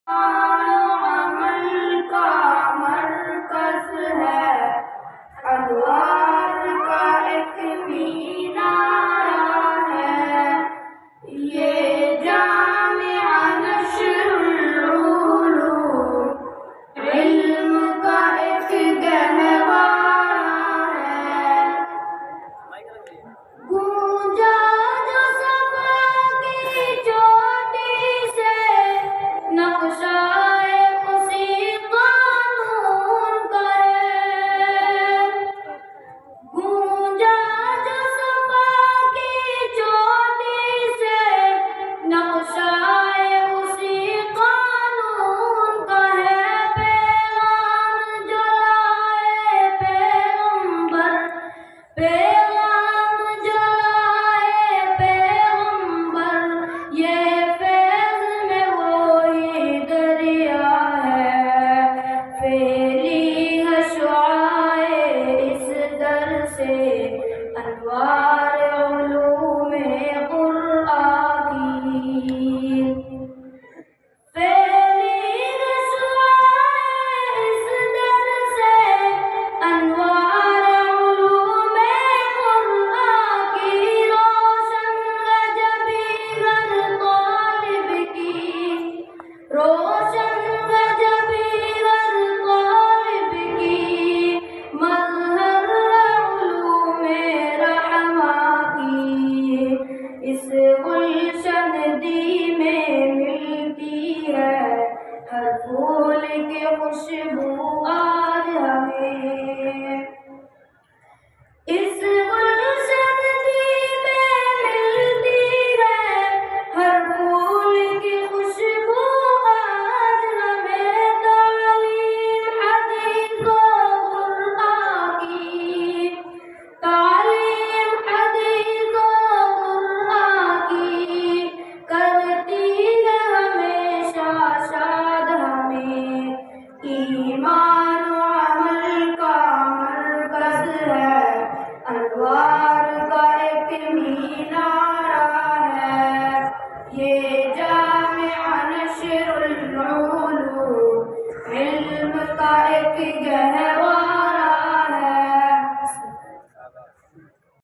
عمل کا مرکز ہے، انوار کا ایک مینار ہے، یہ جامعہ نشر العلوم علم کا ایک گہوارہ ہے، گونجا جو صفا کی چوٹی سے نقشہ اسی قانون کا ہے، گونجا جو صفا کی چوٹی سے نقشہ اسی قانون کا ہے، پیغام جو لائے پیغمبر، پیغام جو لائے پیغمبر، یہ فیض میں وہی دریا ہے، پھیلی ہے شعاعیں اس در سے، انوار علوم قرآن کی، پھیلی ہے شعاعیں اس در سے، انوار علوم قرآن کی، روشن ہے جبیں ہر طالب کی، روشن ہے جبیں ہر طالب کی، مظہر علوم رحمہ کی، اس گلشن دی میں ملتی ہے ہر پھول کی خوشبو آج ہمیں، اس گلشن دی میں ملتی ہے ہر پھول کی خوشبو آج ہمیں، تعلیم حدیث و قرآن کی، تعلیم حدیث و قرآن کی، کرتی ہے ہمیشہ شاد ہمیں، ایمان و عمل کا مرکز ہے، انوار کا ایک مینار ہے، یہ جامعہ نشر العلوم علم کا ایک گہوارہ